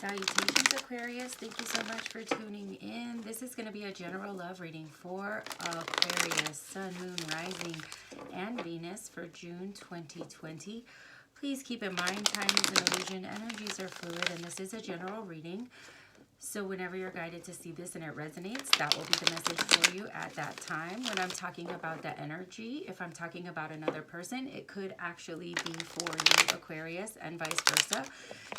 Salutations, Aquarius. Thank you so much for tuning in. This is going to be a general love reading for Aquarius, Sun, Moon, Rising, and Venus for June 2020. Please keep in mind, time is an illusion, energies are fluid, and this is a general reading. So whenever you're guided to see this and it resonates, that will be the message for you at that time. When I'm talking about the energy, if I'm talking about another person, it could actually be for you, Aquarius, and vice versa.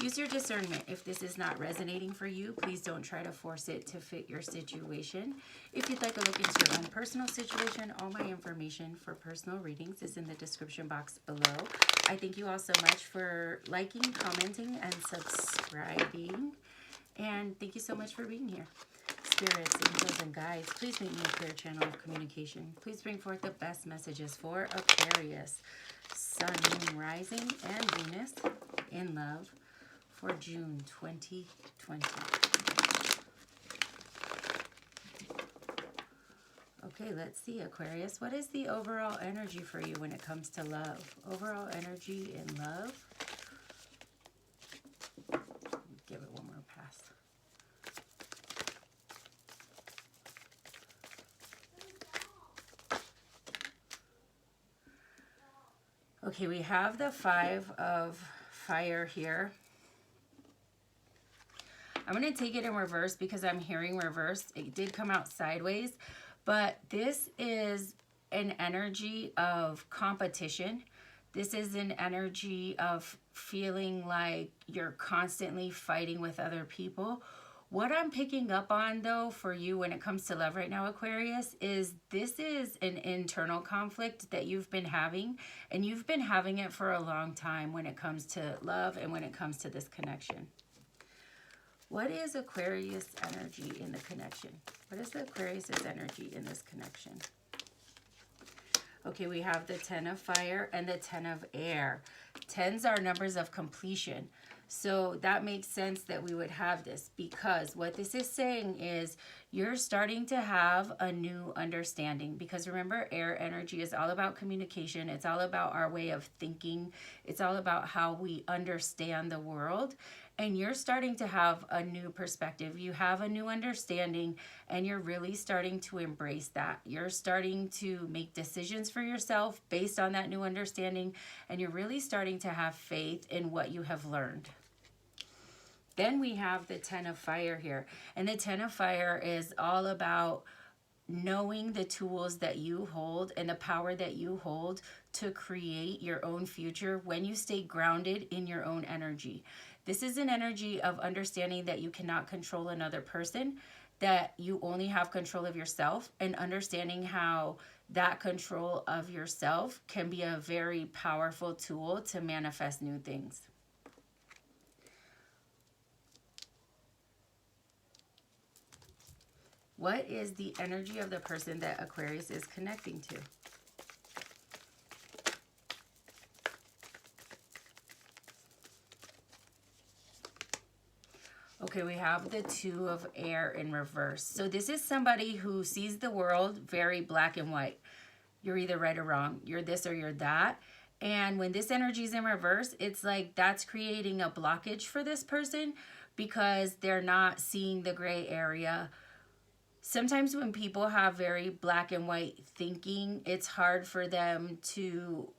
Use your discernment. If this is not resonating for you, please don't try to force it to fit your situation. If you'd like a look into your own personal situation, all my information for personal readings is in the description box below. I thank you all so much for liking, commenting, and subscribing. And thank you so much for being here. Spirits, angels, and guides, please make me a clear channel of communication. Please bring forth the best messages for Aquarius, Sun, Moon, Rising, and Venus in love for June 2020. Okay, let's see, Aquarius. What is the overall energy for you when it comes to love? Overall energy in love. Give it one more pass. Okay, we have the Five of Fire here. I'm going to take it in reverse because I'm hearing reverse. It did come out sideways, but this is an energy of competition. This is an energy of feeling like you're constantly fighting with other people. What I'm picking up on, though, for you when it comes to love right now, Aquarius, is this is an internal conflict that you've been having, and you've been having it for a long time when it comes to love and when it comes to this connection. What is Aquarius energy in the connection? What is the Aquarius's energy in this connection? Okay, we have the 10 of fire and the 10 of air. 10s are numbers of completion. So that makes sense that we would have this, because what this is saying is you're starting to have a new understanding. Because remember, air energy is all about communication. It's all about our way of thinking. It's all about how we understand the world. And you're starting to have a new perspective. You have a new understanding, and you're really starting to embrace that. You're starting to make decisions for yourself based on that new understanding, and you're really starting to have faith in what you have learned. Then we have the 10 of fire here. And the 10 of fire is all about knowing the tools that you hold and the power that you hold to create your own future when you stay grounded in your own energy. This is an energy of understanding that you cannot control another person, that you only have control of yourself, and understanding how that control of yourself can be a very powerful tool to manifest new things. What is the energy of the person that Aquarius is connecting to? Okay, we have the 2 of air in reverse. So this is somebody who sees the world very black and white. You're either right or wrong. You're this or you're that. And when this energy is in reverse, it's like that's creating a blockage for this person because they're not seeing the gray area. Sometimes when people have very black and white thinking, it's hard for them to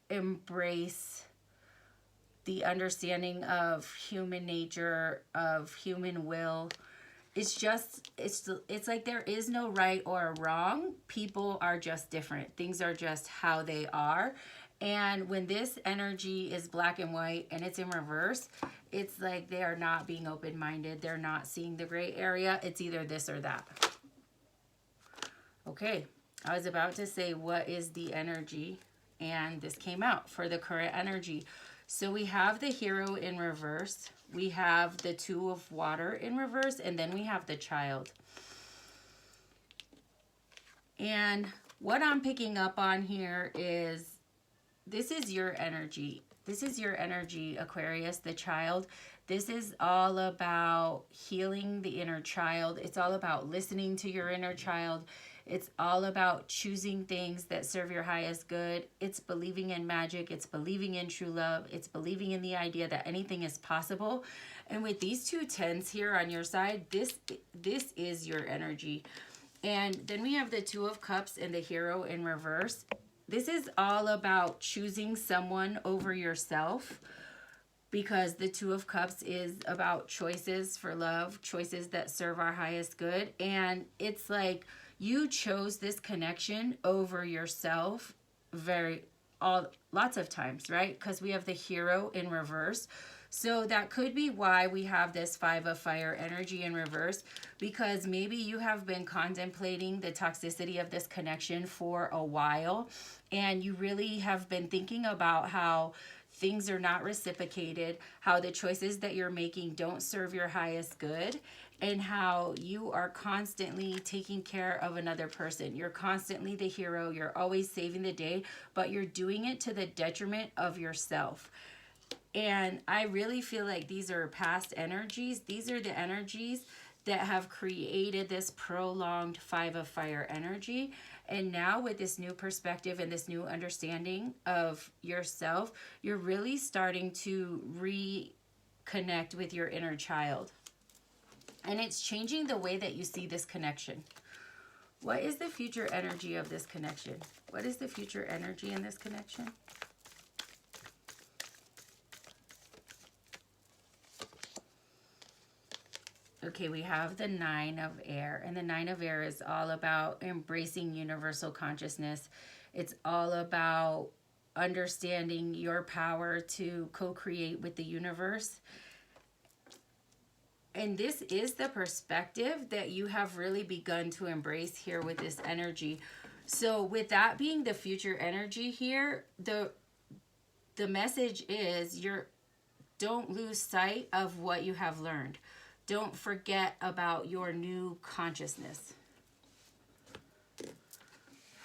embrace the understanding of human nature, of human will. It's like there is no right or wrong. People are just different. Things are just how they are. And when this energy is black and white and it's in reverse, it's like they are not being open-minded. They're not seeing the gray area. It's either this or that. Okay, I was about to say what is the energy, and this came out for the current energy. So we have the Hero in reverse, we have the 2 of water in reverse, and then we have the Child. And what I'm picking up on here is this is your energy. This is your energy, Aquarius, the Child. This is all about healing the inner child. It's all about listening to your inner child. It's all about choosing things that serve your highest good. It's believing in magic. It's believing in true love. It's believing in the idea that anything is possible. And with these two tens here on your side, this is your energy. And then we have the Two of Cups and the Hero in reverse. This is all about choosing someone over yourself, because the Two of Cups is about choices for love, choices that serve our highest good. And it's like you chose this connection over yourself lots of times, right? Because we have the Hero in reverse. So that could be why we have this Five of Fire energy in reverse, because maybe you have been contemplating the toxicity of this connection for a while, and you really have been thinking about how things are not reciprocated, how the choices that you're making don't serve your highest good, and how you are constantly taking care of another person. You're constantly the hero. You're always saving the day, but you're doing it to the detriment of yourself. And I really feel like these are past energies. These are the energies that have created this prolonged Five of Fire energy. And now with this new perspective and this new understanding of yourself, you're really starting to reconnect with your inner child. And it's changing the way that you see this connection. What is the future energy of this connection? What is the future energy in this connection? Okay, we have the Nine of Air, and the Nine of Air is all about embracing universal consciousness. It's all about understanding your power to co-create with the universe. And this is the perspective that you have really begun to embrace here with this energy. So with that being the future energy here, the message is don't lose sight of what you have learned. Don't forget about your new consciousness.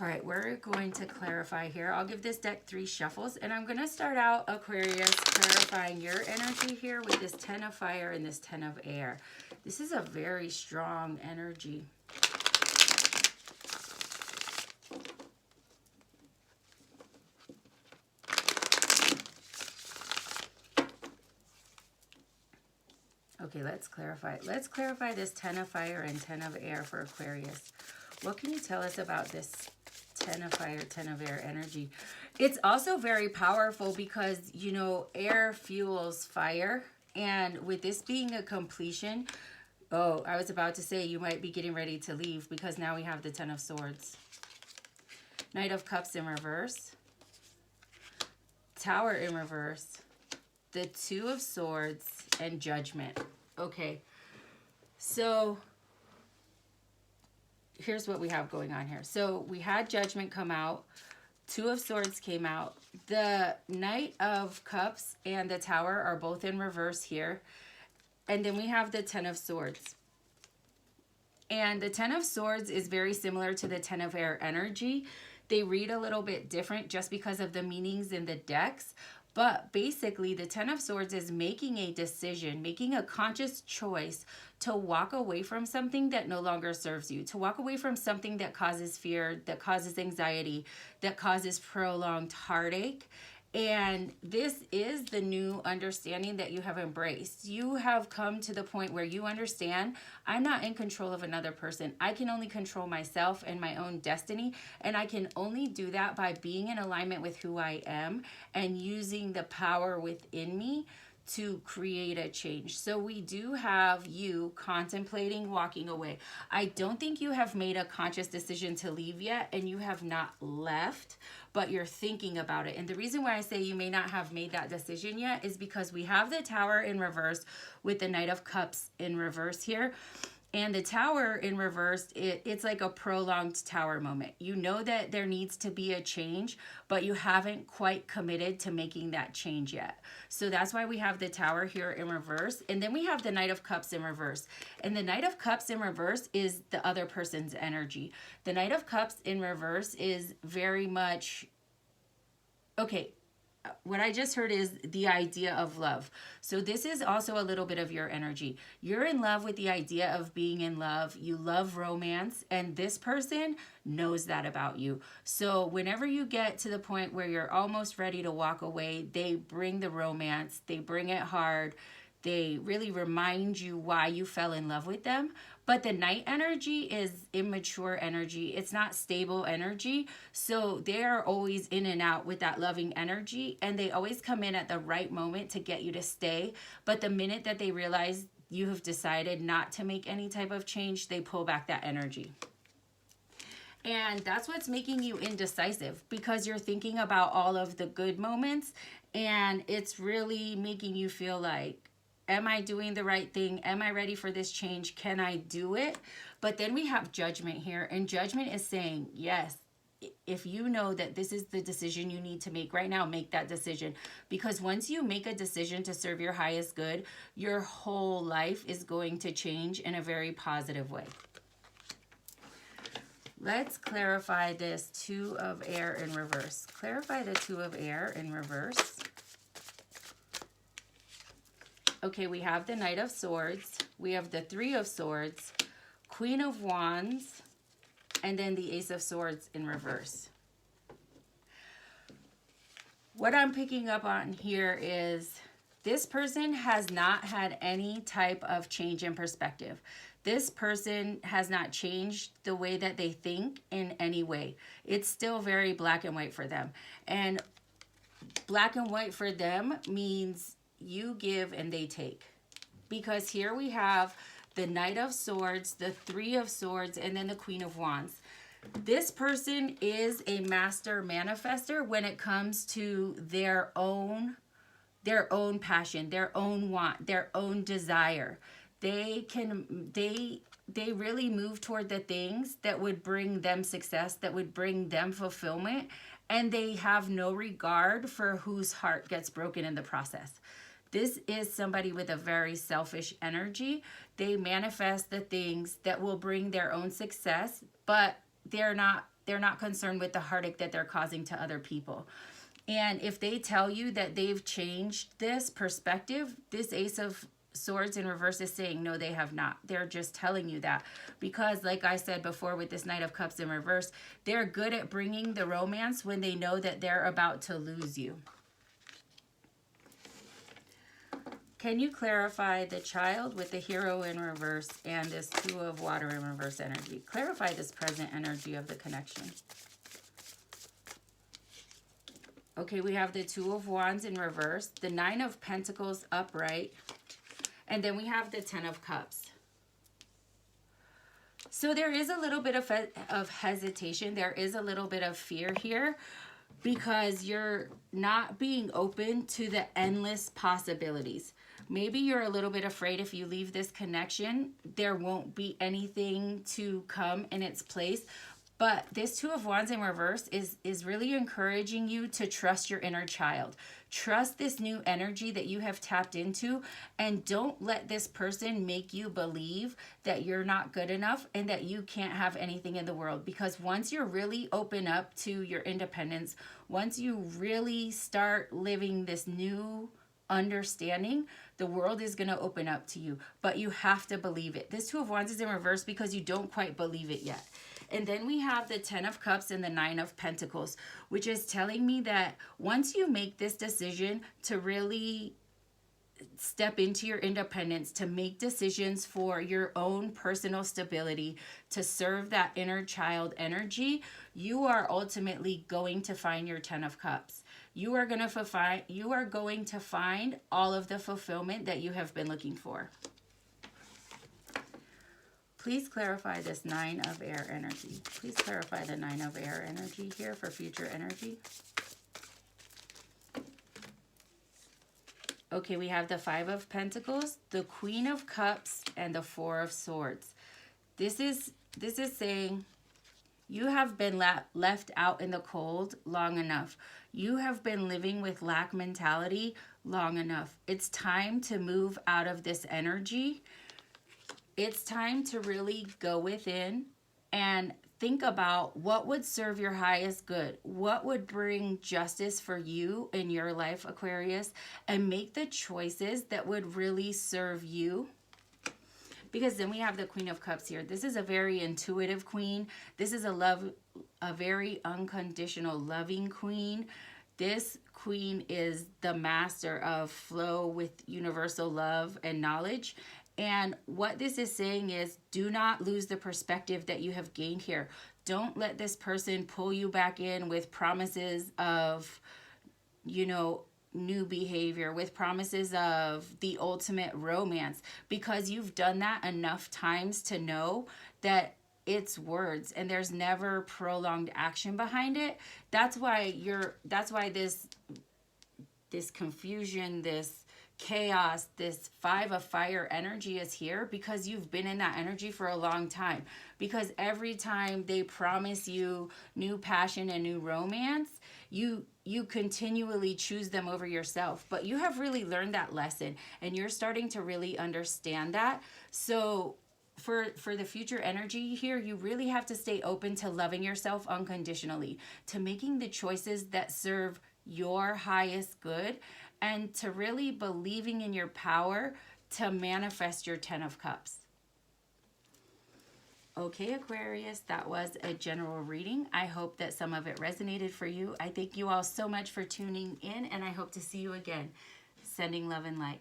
All right, we're going to clarify here. I'll give this deck 3 shuffles, and I'm going to start out, Aquarius, clarifying your energy here with this Ten of Fire and this Ten of Air. This is a very strong energy. Okay, let's clarify. Let's clarify this Ten of Fire and Ten of Air for Aquarius. What can you tell us about this Ten of Fire, Ten of Air energy? It's also very powerful because, you know, air fuels fire. And with this being a completion, oh, I was about to say you might be getting ready to leave, because now we have the Ten of Swords. Knight of Cups in reverse. Tower in reverse. The Two of Swords and Judgment. Okay, so here's what we have going on here. So we had Judgment come out. Two of Swords came out. The Knight of Cups and the Tower are both in reverse here. And then we have the Ten of Swords. And the Ten of Swords is very similar to the Ten of Air energy. They read a little bit different just because of the meanings in the decks. But basically, the Ten of Swords is making a decision, making a conscious choice to walk away from something that no longer serves you, to walk away from something that causes fear, that causes anxiety, that causes prolonged heartache. And this is the new understanding that you have embraced. You have come to the point where you understand, I'm not in control of another person. I can only control myself and my own destiny. And I can only do that by being in alignment with who I am and using the power within me to create a change. So we do have you contemplating walking away. I don't think you have made a conscious decision to leave yet, and you have not left, but you're thinking about it. And the reason why I say you may not have made that decision yet is because we have the Tower in reverse with the Knight of Cups in reverse here. And the Tower in reverse, it's like a prolonged Tower moment. You know that there needs to be a change, but you haven't quite committed to making that change yet. So that's why we have the Tower here in reverse. And then we have the Knight of Cups in reverse. And the Knight of Cups in reverse is the other person's energy. The Knight of Cups in reverse is very much, okay, what I just heard is the idea of love. So this is also a little bit of your energy. You're in love with the idea of being in love. You love romance, and this person knows that about you. So whenever you get to the point where you're almost ready to walk away, they bring the romance, they bring it hard. They really remind you why you fell in love with them. But the night energy is immature energy. It's not stable energy. So they're always in and out with that loving energy. And they always come in at the right moment to get you to stay. But the minute that they realize you have decided not to make any type of change, they pull back that energy. And that's what's making you indecisive, because you're thinking about all of the good moments. And it's really making you feel like, am I doing the right thing? Am I ready for this change? Can I do it? But then we have judgment here. And judgment is saying, yes, if you know that this is the decision you need to make right now, make that decision. Because once you make a decision to serve your highest good, your whole life is going to change in a very positive way. Let's clarify this Two of Air in reverse. Clarify the Two of Air in reverse. Okay, we have the Knight of Swords, we have the Three of Swords, Queen of Wands, and then the Ace of Swords in reverse. What I'm picking up on here is this person has not had any type of change in perspective. This person has not changed the way that they think in any way. It's still very black and white for them. And black and white for them means you give and they take. Because here we have the Knight of Swords, the Three of Swords, and then the Queen of Wands. This person is a master manifester when it comes to their own passion, their own want, their own desire. They really move toward the things that would bring them success, that would bring them fulfillment, and they have no regard for whose heart gets broken in the process. This is somebody with a very selfish energy. They manifest the things that will bring their own success, but they're not concerned with the heartache that they're causing to other people. And if they tell you that they've changed this perspective, this Ace of Swords in reverse is saying, no, they have not. They're just telling you that. Because like I said before with this Knight of Cups in reverse, they're good at bringing the romance when they know that they're about to lose you. Can you clarify the Child with the Hero in reverse and this Two of Water in reverse energy? Clarify this present energy of the connection. Okay, we have the Two of Wands in reverse, the Nine of Pentacles upright, and then we have the Ten of Cups. So there is a little bit of hesitation. There is a little bit of fear here, because you're not being open to the endless possibilities. Maybe you're a little bit afraid if you leave this connection, there won't be anything to come in its place. But this Two of Wands in reverse is really encouraging you to trust your inner child. Trust this new energy that you have tapped into, and don't let this person make you believe that you're not good enough and that you can't have anything in the world. Because once you're really open up to your independence, once you really start living this new understanding, the world is going to open up to you. But you have to believe it. This Two of Wands is in reverse because you don't quite believe it yet. And then we have the Ten of Cups and the Nine of Pentacles, which is telling me that once you make this decision to really step into your independence, to make decisions for your own personal stability, to serve that inner child energy, you are ultimately going to find your Ten of Cups. You are going to find all of the fulfillment that you have been looking for. Please clarify this Nine of Air energy. Please clarify the Nine of Air energy here for future energy. Okay, we have the Five of Pentacles, the Queen of Cups, and the Four of Swords. This is saying you have been left out in the cold long enough. You have been living with lack mentality long enough. It's time to move out of this energy. It's time to really go within and think about what would serve your highest good, what would bring justice for you in your life, Aquarius, and make the choices that would really serve you. Because then we have the Queen of Cups here. This is a very intuitive queen. This is a very unconditional loving queen. This queen is the master of flow with universal love and knowledge. And what this is saying is, do not lose the perspective that you have gained here. Don't let this person pull you back in with promises of, you know, new behavior, with promises of the ultimate romance, because you've done that enough times to know that it's words and there's never prolonged action behind it. That's why this confusion, this chaos, this 5 of fire energy is here, because you've been in that energy for a long time. Because every time they promise you new passion and new romance, you continually choose them over yourself. But you have really learned that lesson, and you're starting to really understand that. So for the future energy here, you really have to stay open to loving yourself unconditionally, to making the choices that serve your highest good, and to really believing in your power to manifest your 10 of Cups. Okay, Aquarius, that was a general reading. I hope that some of it resonated for you. I thank you all so much for tuning in, and I hope to see you again. Sending love and light.